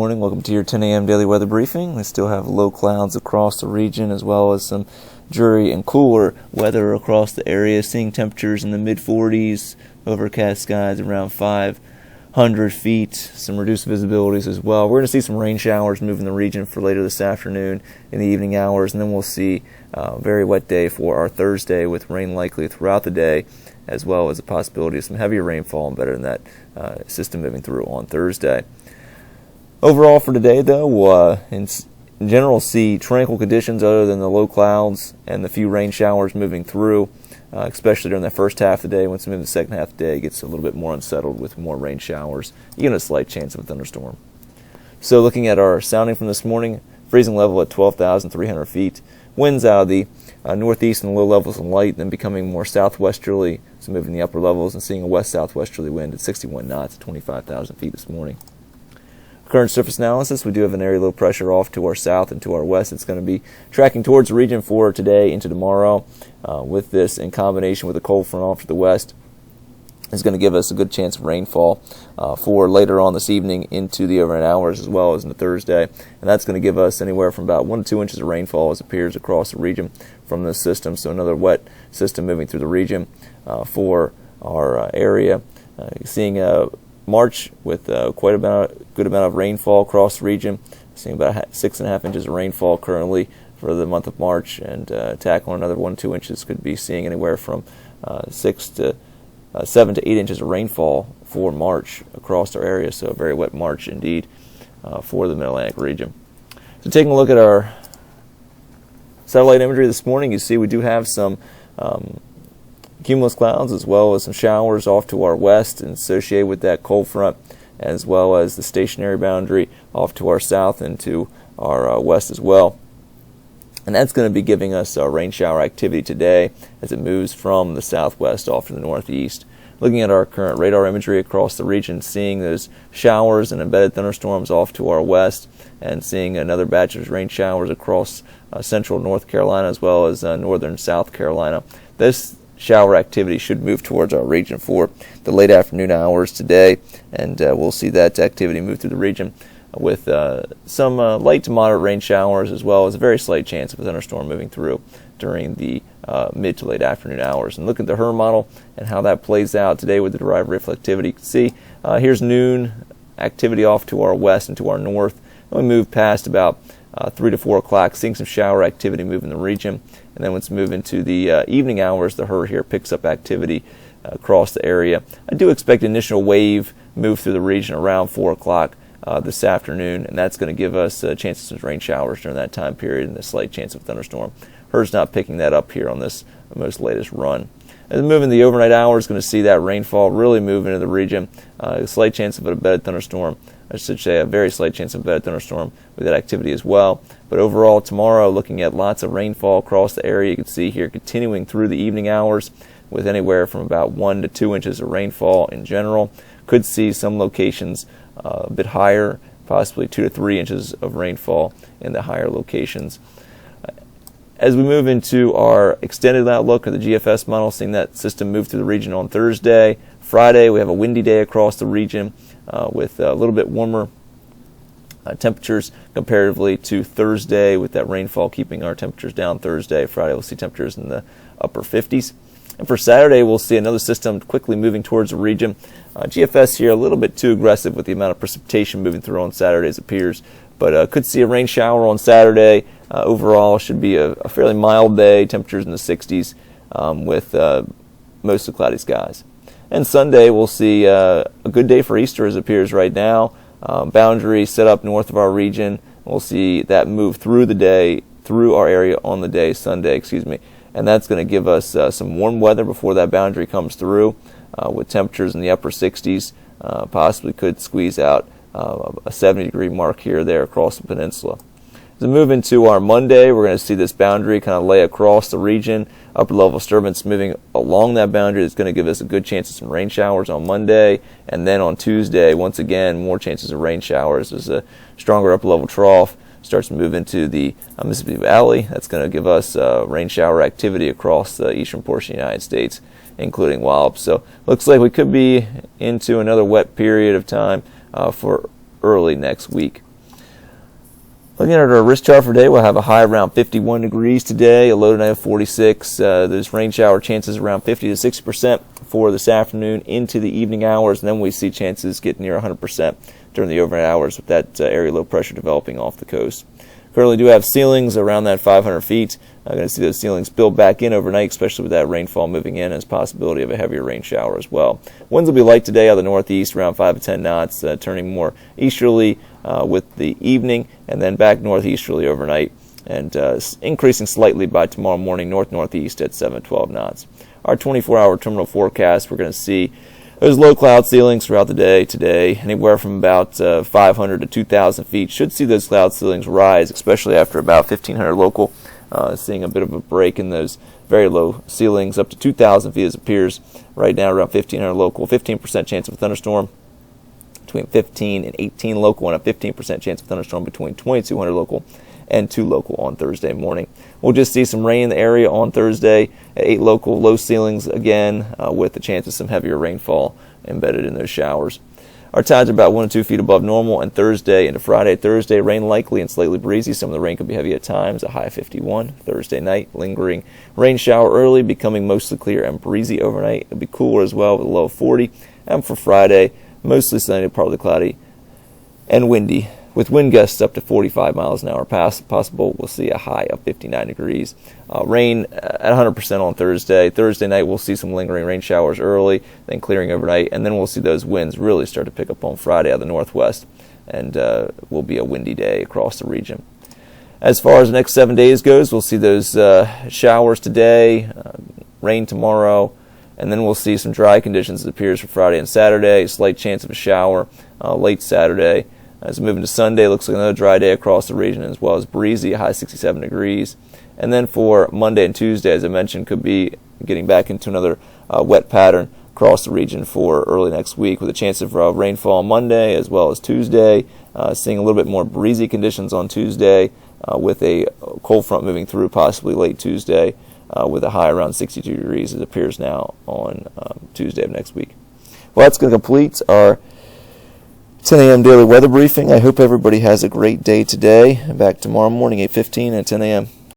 morning. Welcome to your 10 a.m. daily weather briefing. We still have low clouds across the region as well as some dreary and cooler weather across the area, seeing temperatures in the mid-40s, overcast skies around 500 feet, some reduced visibilities as well. We're going to see some rain showers move in the region for later this afternoon in the evening hours, and then we'll see a very wet day for our Thursday with rain likely throughout the day, as well as a possibility of some heavier rainfall embedded in that system moving through on Thursday. Overall for today, though, we'll in general see tranquil conditions other than the low clouds and the few rain showers moving through, especially during the first half of the day. Once we move to the second half of the day, it gets a little bit more unsettled with more rain showers, even a slight chance of a thunderstorm. So looking at our sounding from this morning, freezing level at 12,300 feet, winds out of the northeast and low levels and light, then becoming more southwesterly, so moving the upper levels and seeing a west-southwesterly wind at 61 knots at 25,000 feet this morning. Current surface analysis, we do have an area low pressure off to our south and to our west. It's going to be tracking towards the region for today into tomorrow. With this in combination with a cold front off to the west, is going to give us a good chance of rainfall for later on this evening into the overnight hours as well as into Thursday. And that's going to give us anywhere from about 1 to 2 inches of rainfall as it appears across the region from this system. So another wet system moving through the region for our area. Seeing March with quite a good amount of rainfall across the region. Seeing about 6.5 inches of rainfall currently for the month of March, and tackling another 1 to 2 inches. Could be seeing anywhere from 7 to 8 inches of rainfall for March across our area. So a very wet March indeed for the Mid-Atlantic region. So taking a look at our satellite imagery this morning, you see we do have some cumulus clouds as well as some showers off to our west and associated with that cold front, as well as the stationary boundary off to our south and to our west as well. And that's going to be giving us rain shower activity today as it moves from the southwest off to the northeast. Looking at our current radar imagery across the region, seeing those showers and embedded thunderstorms off to our west, and seeing another batch of rain showers across central North Carolina as well as northern South Carolina. This shower activity should move towards our region for the late afternoon hours today, and we'll see that activity move through the region with some light to moderate rain showers, as well as a very slight chance of a thunderstorm moving through during the mid to late afternoon hours. And look at the HRRR model and how that plays out today with the derived reflectivity. You can see here's noon activity off to our west and to our north. And we move past about 3 to 4 o'clock, seeing some shower activity move in the region. And then once we move into the evening hours, the HRRR here picks up activity across the area. I do expect an initial wave move through the region around 4 o'clock this afternoon, and that's going to give us a chance of some rain showers during that time period and a slight chance of thunderstorm. HRRR's not picking that up here on this most latest run. As we move in the overnight hours, going to see that rainfall really move into the region. A slight chance of an embedded thunderstorm. I should say a very slight chance of embedded thunderstorm with that activity as well. But overall, tomorrow, looking at lots of rainfall across the area. You can see here continuing through the evening hours with anywhere from about 1 to 2 inches of rainfall in general. Could see some locations a bit higher, possibly 2 to 3 inches of rainfall in the higher locations. As we move into our extended outlook of the GFS model, seeing that system move through the region on Thursday. Friday, we have a windy day across the region with a little bit warmer temperatures comparatively to Thursday, with that rainfall keeping our temperatures down Thursday. Friday, we'll see temperatures in the upper 50s. And for Saturday, we'll see another system quickly moving towards the region. GFS here a little bit too aggressive with the amount of precipitation moving through on Saturday, as it appears. But could see a rain shower on Saturday. Overall, should be a fairly mild day, temperatures in the 60s with mostly cloudy skies. And Sunday, we'll see a good day for Easter, as it appears right now. Boundary set up north of our region. We'll see that move through the day, through our area on the day, Sunday, and that's going to give us some warm weather before that boundary comes through, with temperatures in the upper 60s. Possibly could squeeze out a 70-degree mark here or there across the peninsula. As we move into our Monday, we're going to see this boundary kind of lay across the region. Upper level disturbance moving along that boundary is going to give us a good chance of some rain showers on Monday. And then on Tuesday, once again, more chances of rain showers as a stronger upper level trough starts to move into the Mississippi Valley. That's going to give us rain shower activity across the eastern portion of the United States, including Wallops. So looks like we could be into another wet period of time for early next week. Looking at our risk chart for today, we'll have a high around 51 degrees today, a low tonight of 46. There's rain shower chances around 50 to 60% for this afternoon into the evening hours, and then we see chances get near 100% during the overnight hours with that area low pressure developing off the coast. Currently do have ceilings around that 500 feet. I'm going to see those ceilings build back in overnight, especially with that rainfall moving in, as possibility of a heavier rain shower as well. Winds will be light today out of the northeast, around 5 to 10 knots, turning more easterly with the evening, and then back northeasterly overnight, and increasing slightly by tomorrow morning north-northeast at 7 to 12 knots. Our 24-hour terminal forecast, we're going to see those low cloud ceilings throughout the day today, anywhere from about 500 to 2,000 feet. Should see those cloud ceilings rise, especially after about 1,500 local, seeing a bit of a break in those very low ceilings up to 2,000 feet as it appears right now, around 1,500 local, 15% chance of a thunderstorm between 15 and 18 local, and a 15% chance of thunderstorm between 2,200 local and 2 local on Thursday morning. We'll just see some rain in the area on Thursday, 8 local, low ceilings again, with the chance of some heavier rainfall embedded in those showers. Our tides are about 1 to 2 feet above normal, and Thursday into Friday. Thursday, rain likely and slightly breezy. Some of the rain could be heavy at times, a high of 51. Thursday night, lingering rain shower early, becoming mostly clear and breezy overnight. It'll be cooler as well with a low of 40. And for Friday, mostly sunny, partly cloudy, and windy, with wind gusts up to 45 miles an hour possible. We'll see a high of 59 degrees. Rain at 100% on Thursday. Thursday night, we'll see some lingering rain showers early, then clearing overnight, and then we'll see those winds really start to pick up on Friday out of the northwest, and will be a windy day across the region. As far as the next 7 days goes, we'll see those showers today, rain tomorrow, and then we'll see some dry conditions, it appears, for Friday and Saturday. A slight chance of a shower late Saturday. As we move into Sunday, looks like another dry day across the region, as well as breezy, a high 67 degrees. And then for Monday and Tuesday, as I mentioned, could be getting back into another wet pattern across the region for early next week, with a chance of rainfall on Monday as well as Tuesday. Seeing a little bit more breezy conditions on Tuesday, with a cold front moving through possibly late Tuesday, with a high around 62 degrees, as it appears now on Tuesday of next week. Well, that's going to complete our 10 a.m. daily weather briefing. I hope everybody has a great day today. Back tomorrow morning, 8:15 and 10 a.m.